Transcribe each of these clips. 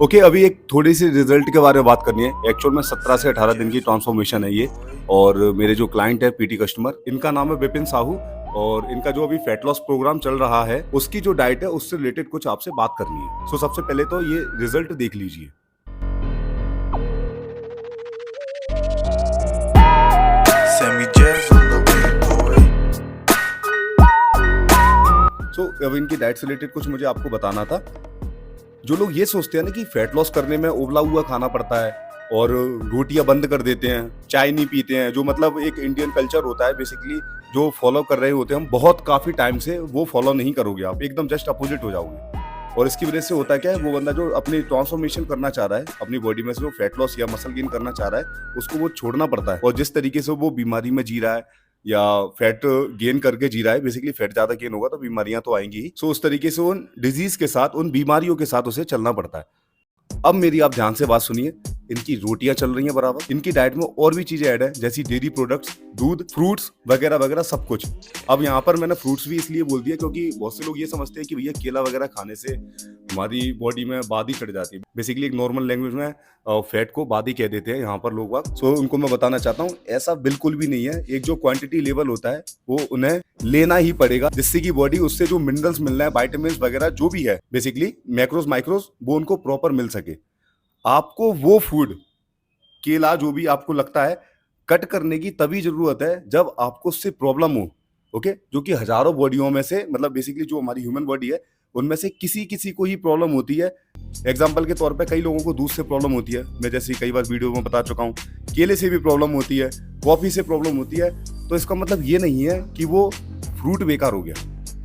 Okay, अभी एक थोड़ी-सी रिज़ल्ट के बारे में बात करनी है। एक्चुअल में 17 से 18 दिन की ट्रांसफ़ॉर्मेशन है ये। और मेरे जो क्लाइंट है पीटी कस्टमर, इनका नाम है विपिन साहू। और इनका जो अभी फैट लॉस प्रोग्राम चल रहा है, उसकी जो डाइट है उससे रिलेटेड कुछ आपसे बात करनी है। सो सबसे पहले तो ये रिज़ल्ट देख लीजिए। Send me jazz on the beat, boy. सो अब इनकी डाइट से रिलेटेड कुछ मुझे आपको बताना था। जो लोग ये सोचते हैं ना कि फैट लॉस करने में उबला हुआ खाना पड़ता है और रोटियां बंद कर देते हैं, चाय नहीं पीते हैं, जो मतलब एक इंडियन कल्चर होता है बेसिकली, जो फॉलो कर रहे होते हैं हम बहुत काफी टाइम से, वो फॉलो नहीं करोगे आप, एकदम जस्ट अपोजिट हो जाओगे। और इसकी वजह से होता क्या है, वो बंदा जो अपनी ट्रांसफॉर्मेशन करना चाह रहा है अपनी बॉडी में से, जो फैट लॉस या मसल गेन करना चाह रहा है, उसको वो छोड़ना पड़ता है। और जिस तरीके से वो बीमारी में जी रहा है या फैट गेन करके जी रहा है, बेसिकली फैट ज्यादा गेन होगा तो बीमारियां तो आएंगी ही। सो उस तरीके से उन डिजीज के साथ, उन बीमारियों के साथ उसे चलना पड़ता है। अब मेरी आप ध्यान से बात सुनिए। इनकी रोटियां चल रही हैं बराबर, इनकी डाइट में और भी चीजें ऐड है, जैसी डेयरी प्रोडक्ट्स, दूध, फ्रूट्स वगैरह वगैरह सब कुछ। अब यहाँ पर मैंने फ्रूट्स भी इसलिए बोल दिया क्योंकि बहुत से लोग ये समझते हैं कि भैया केला वगैरह खाने से हमारी बॉडी में बादी चढ़ जाती है। बेसिकली एक नॉर्मल लैंग्वेज में फैट को बादी कह देते हैं यहाँ पर लोग बाग। सो उनको मैं बताना चाहता हूँ ऐसा बिल्कुल भी नहीं है। एक जो क्वांटिटी लेवल होता है वो उन्हें लेना ही पड़ेगा, जिससे कि बॉडी उससे जो मिनरल्स मिलना है, वाइटामिन वगैरह जो भी है, बेसिकली मैक्रोज माइक्रोज, वो उनको प्रॉपर मिल सके। आपको वो फूड, केला जो भी आपको लगता है, कट करने की तभी जरूरत है जब आपको उससे प्रॉब्लम हो। ओके, जो कि हजारों बॉडियों में से, मतलब बेसिकली जो हमारी ह्यूमन बॉडी है उनमें से किसी किसी को ही प्रॉब्लम होती है। एग्जाम्पल के तौर पे कई लोगों को दूध से प्रॉब्लम होती है, मैं जैसे कई बार वीडियो में बता चुका हूँ। केले से भी प्रॉब्लम होती है, कॉफी से प्रॉब्लम होती है। तो इसका मतलब ये नहीं है कि वो फ्रूट बेकार हो गया।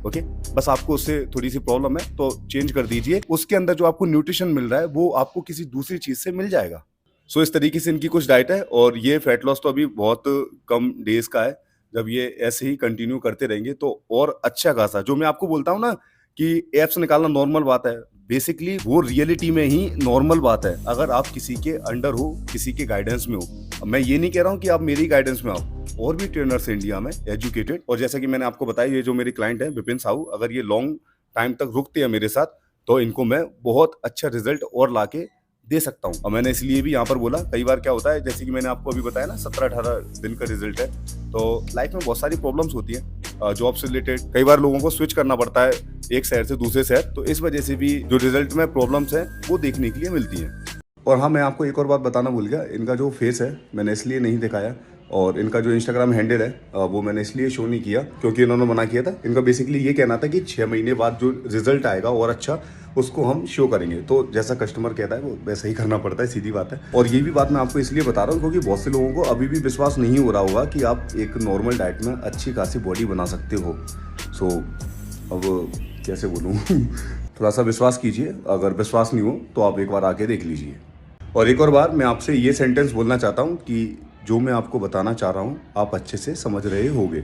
ओके, बस आपको उससे थोड़ी सी प्रॉब्लम है तो चेंज कर दीजिए। उसके अंदर जो आपको न्यूट्रिशन मिल रहा है वो आपको किसी दूसरी चीज से मिल जाएगा। सो इस तरीके से इनकी कुछ डाइट है। और ये फैट लॉस तो अभी बहुत कम डेज का है। जब ये ऐसे ही कंटिन्यू करते रहेंगे तो और अच्छा खासा, जो मैं आपको बोलता हूँ ना कि एप्स निकालना नॉर्मल बात है, बेसिकली वो रियलिटी में ही नॉर्मल बात है, अगर आप किसी के अंडर हो, किसी के गाइडेंस में हो। अब मैं ये नहीं कह रहा हूँ कि आप मेरी गाइडेंस में आओ, और भी ट्रेनर्स हैं इंडिया में एजुकेटेड। और जैसा कि मैंने आपको बताया, ये जो मेरे क्लाइंट है विपिन साहू, अगर ये लॉन्ग टाइम तक रुकते हैं मेरे साथ तो इनको मैं बहुत अच्छा रिजल्ट और लाके दे सकता हूँ। और मैंने इसलिए भी यहाँ पर बोला, कई बार क्या होता है, जैसे कि मैंने आपको अभी बताया ना 17-18 दिन का रिजल्ट है, तो लाइफ में बहुत सारी प्रॉब्लम्स होती हैं जॉब से रिलेटेड। कई बार लोगों को स्विच करना पड़ता है एक शहर से दूसरे शहर, तो इस वजह से भी जो रिजल्ट में प्रॉब्लम्स हैं वो देखने के लिए मिलती हैं। और हाँ, मैं आपको एक और बात बताना भूल गया, इनका जो फेस है मैंने इसलिए नहीं दिखाया, और इनका जो इंस्टाग्राम हैंडल है वो मैंने इसलिए शो नहीं किया क्योंकि इन्होंने मना किया था। इनका बेसिकली ये कहना था कि 6 महीने बाद जो रिजल्ट आएगा और अच्छा, उसको हम शो करेंगे। तो जैसा कस्टमर कहता है वो वैसा ही करना पड़ता है, सीधी बात है। और ये भी बात मैं आपको इसलिए बता रहा हूँ क्योंकि बहुत से लोगों को अभी भी विश्वास नहीं हो रहा होगा कि आप एक नॉर्मल डाइट में अच्छी खासी बॉडी बना सकते हो। सो अब कैसे बोलूँ थोड़ा सा विश्वास कीजिए। अगर विश्वास नहीं हो तो आप एक बार आके देख लीजिए। और एक और बार मैं आपसे ये सेंटेंस बोलना चाहता हूँ कि जो मैं आपको बताना चाह रहा हूँ आप अच्छे से समझ रहे होगे।